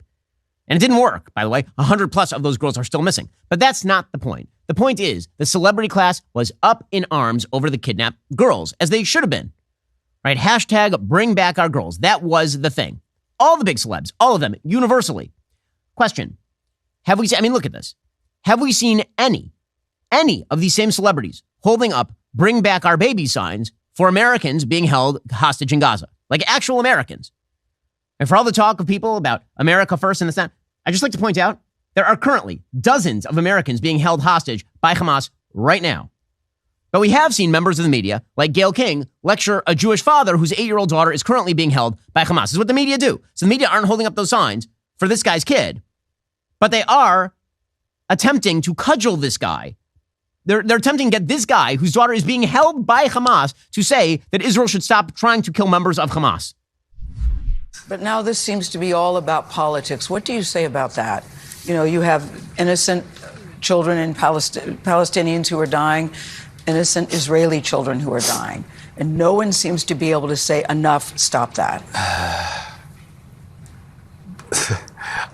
And it didn't work, by the way. 100 plus of those girls are still missing. But that's not the point. The point is the celebrity class was up in arms over the kidnapped girls, as they should have been. Right? Hashtag bring back our girls. That was the thing. All the big celebs, all of them, universally. Question. Have we seen, I mean, look at this. Have we seen any of these same celebrities holding up bring back our baby signs for Americans being held hostage in Gaza? Like actual Americans. And for all the talk of people about America first and this, that, I just like to point out there are currently dozens of Americans being held hostage by Hamas right now. But we have seen members of the media, like Gayle King, lecture a Jewish father whose 8-year-old daughter is currently being held by Hamas. This is what the media do. So the media aren't holding up those signs for this guy's kid, but they are attempting to cudgel this guy. They're attempting to get this guy whose daughter is being held by Hamas to say that Israel should stop trying to kill members of Hamas. But now this seems to be all about politics. What do you say about that? You know, you have innocent children in Palestinians who are dying, innocent Israeli children who are dying. And no one seems to be able to say, enough, stop that.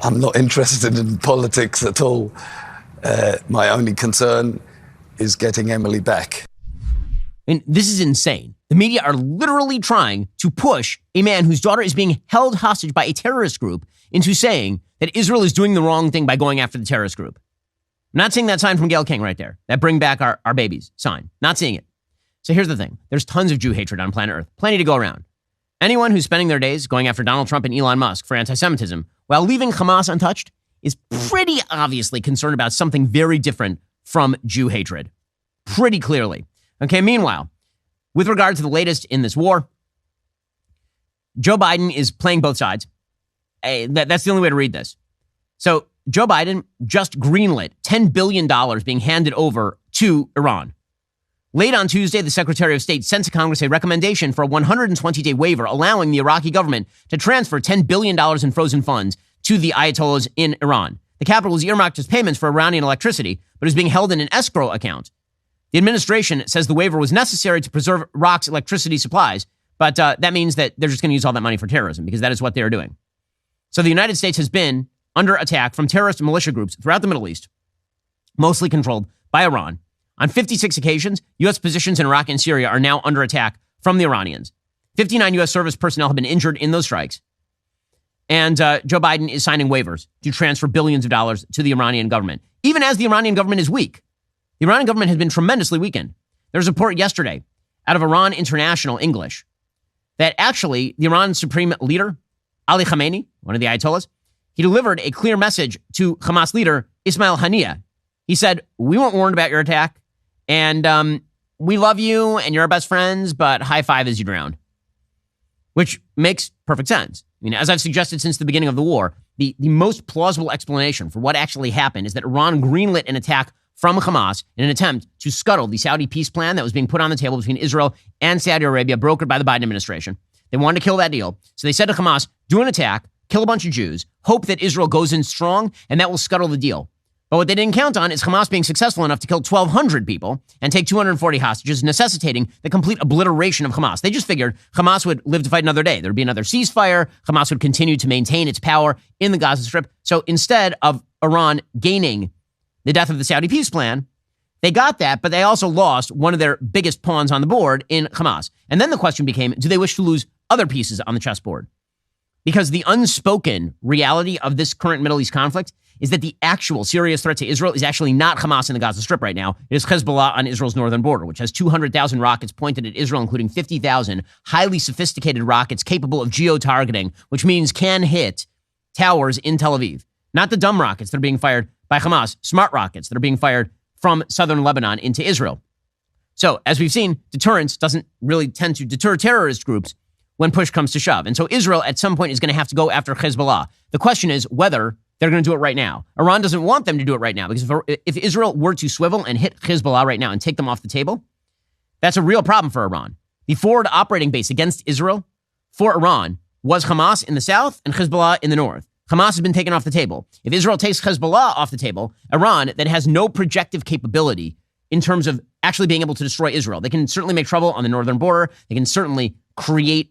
I'm not interested in politics at all. My only concern is getting Emily back. And this is insane. The media are literally trying to push a man whose daughter is being held hostage by a terrorist group into saying that Israel is doing the wrong thing by going after the terrorist group. I'm not seeing that sign from Gayle King right there, that bring back our babies sign. Not seeing it. So here's the thing. There's tons of Jew hatred on planet Earth. Plenty to go around. Anyone who's spending their days going after Donald Trump and Elon Musk for anti-Semitism while leaving Hamas untouched is pretty obviously concerned about something very different from Jew hatred. Pretty clearly. Okay, meanwhile, with regard to the latest in this war, Joe Biden is playing both sides. That's the only way to read this. So Joe Biden just greenlit $10 billion being handed over to Iran. Late on Tuesday, the Secretary of State sent to Congress a recommendation for a 120-day waiver allowing the Iraqi government to transfer $10 billion in frozen funds to the Ayatollahs in Iran. The capital is earmarked as payments for Iranian electricity, but is being held in an escrow account. The administration says the waiver was necessary to preserve Iraq's electricity supplies, but that means that they're just going to use all that money for terrorism because that is what they are doing. So the United States has been under attack from terrorist militia groups throughout the Middle East, mostly controlled by Iran. On 56 occasions, U.S. positions in Iraq and Syria are now under attack from the Iranians. 59 U.S. service personnel have been injured in those strikes. And Joe Biden is signing waivers to transfer billions of dollars to the Iranian government, even as the Iranian government is weak. The Iranian government has been tremendously weakened. There was a report yesterday out of Iran International English that actually the Iran supreme leader, Ali Khamenei, one of the Ayatollahs, he delivered a clear message to Hamas leader Ismail Haniyeh. He said, we weren't warned about your attack, and we love you, and you're our best friends, but high five as you drown. Which makes perfect sense. I mean, as I've suggested since the beginning of the war, the most plausible explanation for what actually happened is that Iran greenlit an attack from Hamas in an attempt to scuttle the Saudi peace plan that was being put on the table between Israel and Saudi Arabia, brokered by the Biden administration. They wanted to kill that deal. So they said to Hamas, do an attack, kill a bunch of Jews, hope that Israel goes in strong, and that will scuttle the deal. But what they didn't count on is Hamas being successful enough to kill 1,200 people and take 240 hostages, necessitating the complete obliteration of Hamas. They just figured Hamas would live to fight another day. There would be another ceasefire. Hamas would continue to maintain its power in the Gaza Strip. So instead of Iran gaining the death of the Saudi peace plan, they got that, but they also lost one of their biggest pawns on the board in Hamas. And then the question became, do they wish to lose other pieces on the chessboard? Because the unspoken reality of this current Middle East conflict is that the actual serious threat to Israel is actually not Hamas in the Gaza Strip right now. It is Hezbollah on Israel's northern border, which has 200,000 rockets pointed at Israel, including 50,000 highly sophisticated rockets capable of geo-targeting, which means can hit towers in Tel Aviv. Not the dumb rockets that are being fired by Hamas, smart rockets that are being fired from southern Lebanon into Israel. So, as we've seen, deterrence doesn't really tend to deter terrorist groups when push comes to shove. And so Israel at some point is going to have to go after Hezbollah. The question is whether they're going to do it right now. Iran doesn't want them to do it right now because if Israel were to swivel and hit Hezbollah right now and take them off the table, that's a real problem for Iran. The forward operating base against Israel for Iran was Hamas in the south and Hezbollah in the north. Hamas has been taken off the table. If Israel takes Hezbollah off the table, Iran then has no projective capability in terms of actually being able to destroy Israel. They can certainly make trouble on the northern border. They can certainly create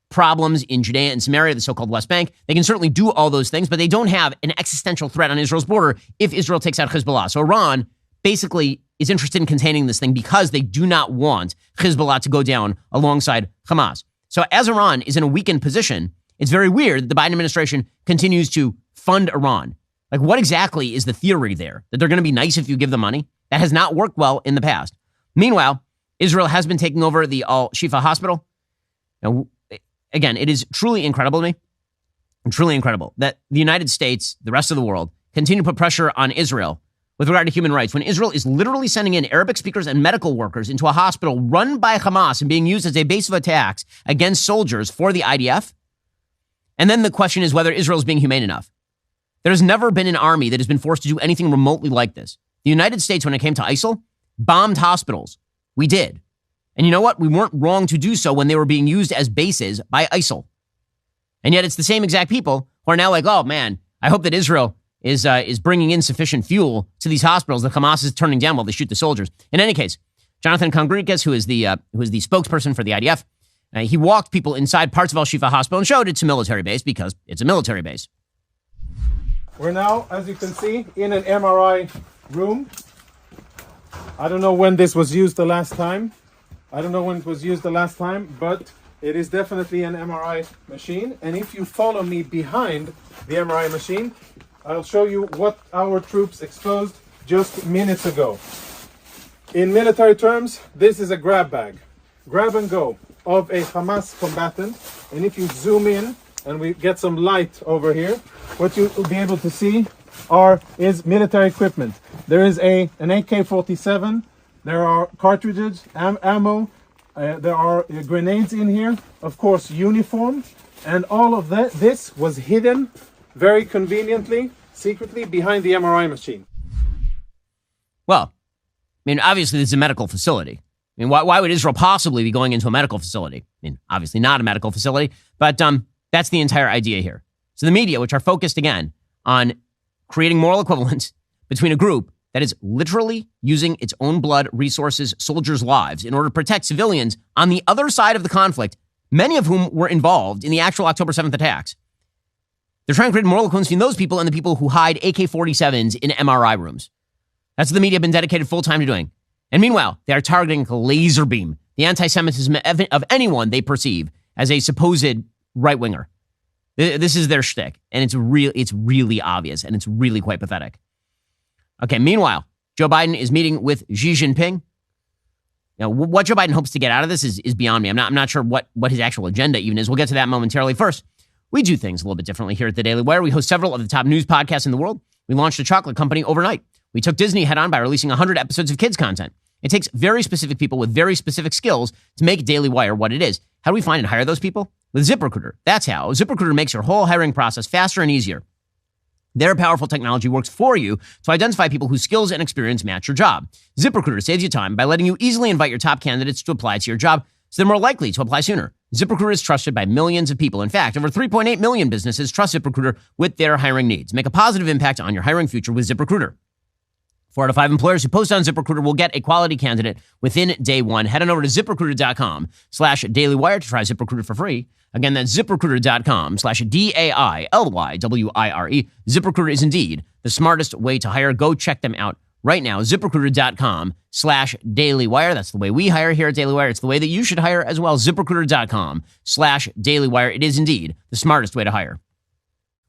problems in Judea and Samaria, the so-called West Bank. They can certainly do all those things, but they don't have an existential threat on Israel's border if Israel takes out Hezbollah. So Iran basically is interested in containing this thing because they do not want Hezbollah to go down alongside Hamas. So as Iran is in a weakened position, it's very weird that the Biden administration continues to fund Iran. Like, what exactly is the theory there? That they're going to be nice if you give them money? That has not worked well in the past. Meanwhile, Israel has been taking over the Al-Shifa hospital. Now, again, it is truly incredible to me, truly incredible, that the United States, the rest of the world, continue to put pressure on Israel with regard to human rights when Israel is literally sending in Arabic speakers and medical workers into a hospital run by Hamas and being used as a base of attacks against soldiers for the IDF. And then the question is whether Israel is being humane enough. There has never been an army that has been forced to do anything remotely like this. The United States, when it came to ISIL, bombed hospitals. We did. And you know what? We weren't wrong to do so when they were being used as bases by ISIL. And yet it's the same exact people who are now like, oh man, I hope that Israel is bringing in sufficient fuel to these hospitals that Hamas is turning down while they shoot the soldiers. In any case, Jonathan Congriguez, who is the spokesperson for the IDF, he walked people inside parts of Al-Shifa Hospital and showed it's a military base because it's a military base. We're now, as you can see, in an MRI room. I don't know when this was used the last time. But it is definitely an MRI machine. And if you follow me behind the MRI machine, I'll show you what our troops exposed just minutes ago. In military terms, this is a grab bag, grab and go of a Hamas combatant. And if you zoom in and we get some light over here, what you will be able to see is military equipment. There is an AK-47. There are cartridges, ammo. There are grenades in here. Of course, uniform. And all of this was hidden very conveniently, secretly behind the MRI machine. Well, I mean, obviously, this is a medical facility. I mean, why would Israel possibly be going into a medical facility? I mean, obviously not a medical facility, but that's the entire idea here. So the media, which are focused, again, on creating moral equivalence between a group that is literally using its own blood, resources, soldiers' lives in order to protect civilians on the other side of the conflict, many of whom were involved in the actual October 7th attacks. They're trying to create moral equivalence between those people and the people who hide AK-47s in MRI rooms. That's what the media have been dedicated full-time to doing. And meanwhile, they are targeting a laser beam the anti-Semitism of anyone they perceive as a supposed right-winger. This is their shtick, and it's really obvious, and it's really quite pathetic. Okay, meanwhile, Joe Biden is meeting with Xi Jinping. Now, what Joe Biden hopes to get out of this is beyond me. I'm not sure what his actual agenda even is. We'll get to that momentarily. First, we do things a little bit differently here at the Daily Wire. We host several of the top news podcasts in the world. We launched a chocolate company overnight. We took Disney head on by releasing 100 episodes of kids content. It takes very specific people with very specific skills to make Daily Wire what it is. How do we find and hire those people? With ZipRecruiter. That's how. ZipRecruiter makes your whole hiring process faster and easier. Their powerful technology works for you to identify people whose skills and experience match your job. ZipRecruiter saves you time by letting you easily invite your top candidates to apply to your job, so they're more likely to apply sooner. ZipRecruiter is trusted by millions of people. In fact, over 3.8 million businesses trust ZipRecruiter with their hiring needs. Make a positive impact on your hiring future with ZipRecruiter. 4 out of 5 employers who post on ZipRecruiter will get a quality candidate within day one. Head on over to ZipRecruiter.com/dailywire to try ZipRecruiter for free. Again, that's ZipRecruiter.com/DAILYWIRE. ZipRecruiter is indeed the smartest way to hire. Go check them out right now. ZipRecruiter.com/dailywire. That's the way we hire here at Daily Wire. It's the way that you should hire as well. ZipRecruiter.com/dailywire. It is indeed the smartest way to hire.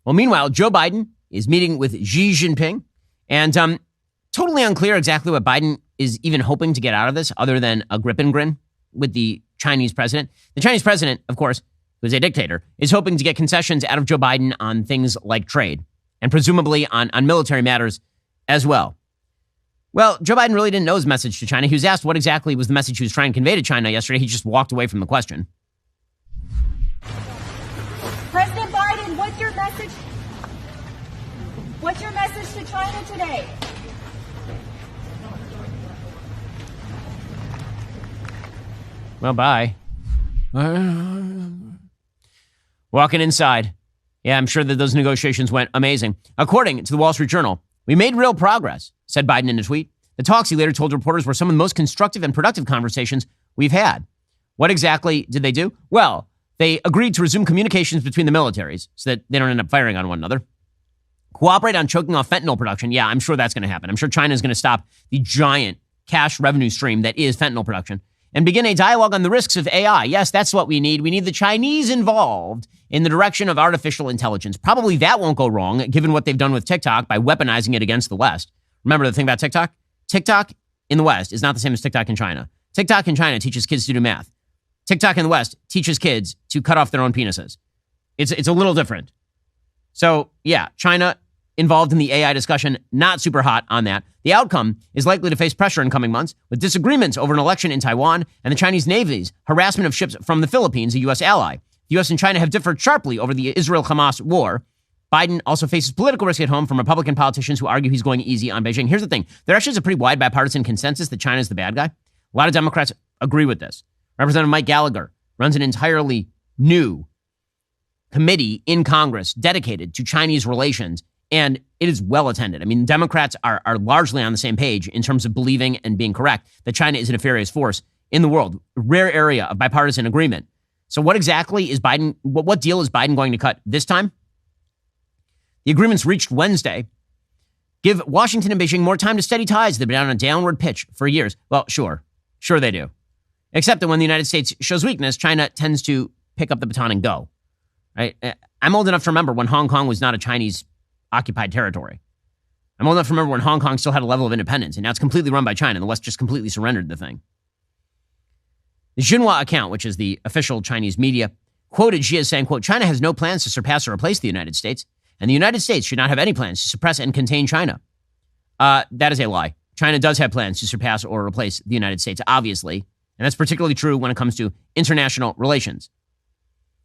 Well, meanwhile, Joe Biden is meeting with Xi Jinping, and totally unclear exactly what Biden is even hoping to get out of this other than a grip and grin with the Chinese president. The Chinese president, of course, who's a dictator, is hoping to get concessions out of Joe Biden on things like trade and presumably on military matters as well. Well, Joe Biden really didn't know his message to China. He was asked what exactly was the message he was trying to convey to China yesterday. He just walked away from the question. President Biden, what's your message? What's your message to China today? Well, bye. Walking inside. Yeah, I'm sure that those negotiations went amazing. According to the Wall Street Journal, we made real progress, said Biden in a tweet. The talks, he later told reporters, were some of the most constructive and productive conversations we've had. What exactly did they do? Well, They agreed to resume communications between the militaries so that they don't end up firing on one another. Cooperate on choking off fentanyl production. Yeah, I'm sure that's going to happen. I'm sure China is going to stop the giant cash revenue stream that is fentanyl production and begin a dialogue on the risks of AI. Yes, that's what we need. We need the Chinese involved in the direction of artificial intelligence. Probably that won't go wrong, given what they've done with TikTok by weaponizing it against the West. Remember the thing about TikTok? TikTok in the West is not the same as TikTok in China. TikTok in China teaches kids to do math. TikTok in the West teaches kids to cut off their own penises. It's a little different. So, yeah, China involved in the AI discussion, not super hot on that. The outcome is likely to face pressure in coming months with disagreements over an election in Taiwan and the Chinese Navy's harassment of ships from the Philippines, a U.S. ally. The U.S. and China have differed sharply over the Israel-Hamas war. Biden also faces political risk at home from Republican politicians who argue he's going easy on Beijing. Here's the thing. There actually is a pretty wide bipartisan consensus that China's the bad guy. A lot of Democrats agree with this. Representative Mike Gallagher runs an entirely new committee in Congress dedicated to Chinese relations, and it is well attended. I mean, Democrats are largely on the same page in terms of believing and being correct that China is a nefarious force in the world. A rare area of bipartisan agreement. So what exactly is Biden, what deal is Biden going to cut this time? The agreements reached Wednesday give Washington and Beijing more time to steady ties. They've been on a downward pitch for years. Well, sure they do. Except that when the United States shows weakness, China tends to pick up the baton and go. Right? I'm old enough to remember when Hong Kong was not a Chinese occupied territory. I'm old enough to remember when Hong Kong still had a level of independence, and now it's completely run by China, and the West just completely surrendered the thing. The Xinhua account, which is the official Chinese media, quoted Xi as saying, quote, China has no plans to surpass or replace the United States, and the United States should not have any plans to suppress and contain China. That is a lie. China does have plans to surpass or replace the United States, obviously, and that's particularly true when it comes to international relations.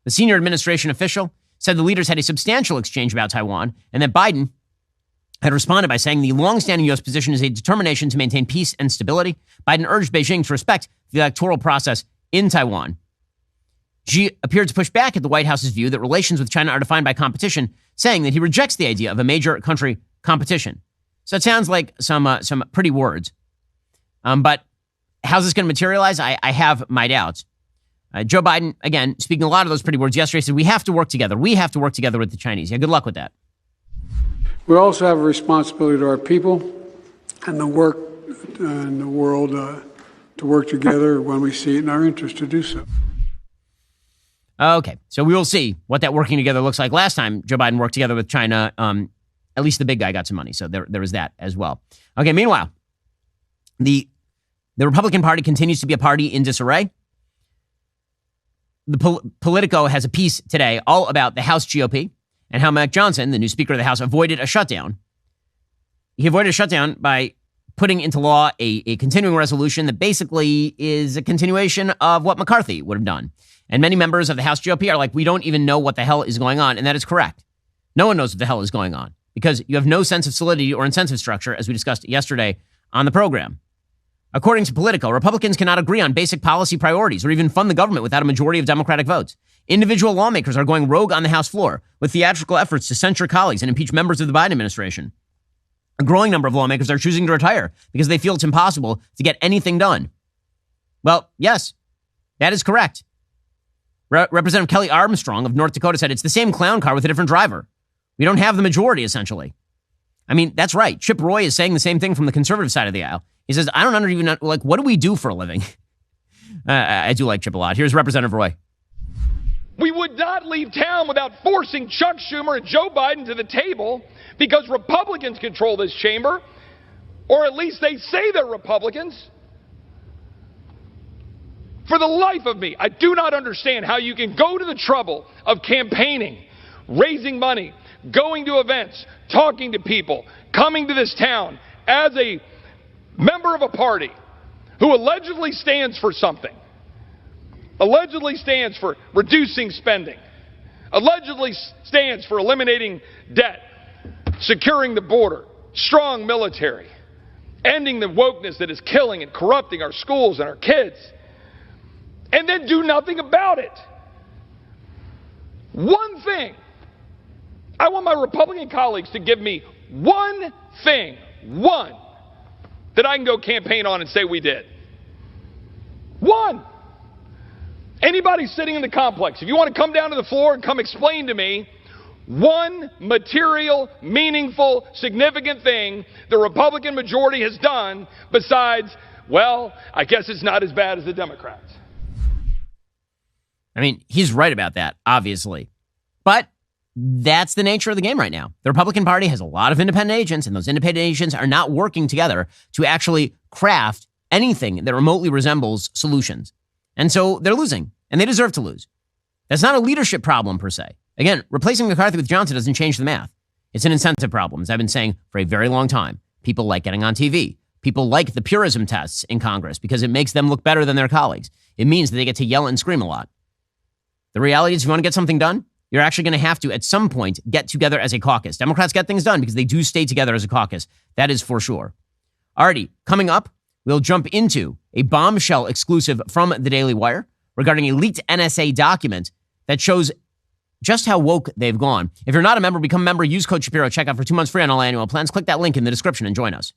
The senior administration official said the leaders had a substantial exchange about Taiwan, and that Biden had responded by saying the longstanding U.S. position is a determination to maintain peace and stability. Biden urged Beijing to respect the electoral process in Taiwan. Xi appeared to push back at the White House's view that relations with China are defined by competition, saying that he rejects the idea of a major country competition. So it sounds like some pretty words. But how's this going to materialize? I have my doubts. Joe Biden, again, speaking a lot of those pretty words yesterday, said we have to work together. We have to work together with the Chinese. Yeah, good luck with that. We also have a responsibility to our people and the work in the world to work together when we see it in our interest to do so. Okay, so we will see what that working together looks like. Last time Joe Biden worked together with China, at least the big guy got some money. So there is that as well. Okay, meanwhile, the Republican Party continues to be a party in disarray. The Politico has a piece today all about the House GOP and how Mike Johnson, the new Speaker of the House, avoided a shutdown. He avoided a shutdown by putting into law a continuing resolution that basically is a continuation of what McCarthy would have done. And many members of the House GOP are like, we don't even know what the hell is going on. And that is correct. No one knows what the hell is going on because you have no sense of solidity or incentive structure, as we discussed yesterday on the program. According to Politico, Republicans cannot agree on basic policy priorities or even fund the government without a majority of Democratic votes. Individual lawmakers are going rogue on the House floor with theatrical efforts to censure colleagues and impeach members of the Biden administration. A growing number of lawmakers are choosing to retire because they feel it's impossible to get anything done. Well, yes, that is correct. Representative Kelly Armstrong of North Dakota said it's the same clown car with a different driver. We don't have the majority, essentially. I mean, that's right. Chip Roy is saying the same thing from the conservative side of the aisle. He says, I don't even know, like, what do we do for a living? I do like Chip a lot. Here's Representative Roy. We would not leave town without forcing Chuck Schumer and Joe Biden to the table because Republicans control this chamber, or at least they say they're Republicans. For the life of me, I do not understand how you can go to the trouble of campaigning, raising money, going to events, talking to people, coming to this town as a member of a party who allegedly stands for something, allegedly stands for reducing spending, allegedly stands for eliminating debt, securing the border, strong military, ending the wokeness that is killing and corrupting our schools and our kids, and then do nothing about it. One thing. I want my Republican colleagues to give me one thing, one, that I can go campaign on and say we did. One. Anybody sitting in the complex, if you want to come down to the floor and come explain to me one material, meaningful, significant thing the Republican majority has done besides, well, I guess it's not as bad as the Democrats. I mean, he's right about that, obviously. But that's the nature of the game right now. The Republican Party has a lot of independent agents, and those independent agents are not working together to actually craft anything that remotely resembles solutions. And so they're losing, and they deserve to lose. That's not a leadership problem per se. Again, replacing McCarthy with Johnson doesn't change the math. It's an incentive problem, as I've been saying for a very long time. People like getting on TV. People like the purism tests in Congress because it makes them look better than their colleagues. It means that they get to yell and scream a lot. The reality is, if you want to get something done, you're actually going to have to, at some point, get together as a caucus. Democrats get things done because they do stay together as a caucus. That is for sure. Alrighty, coming up, we'll jump into a bombshell exclusive from the Daily Wire regarding a leaked NSA document that shows just how woke they've gone. If you're not a member, become a member. Use code Shapiro. Check out for 2 months free on all annual plans. Click that link in the description and join us.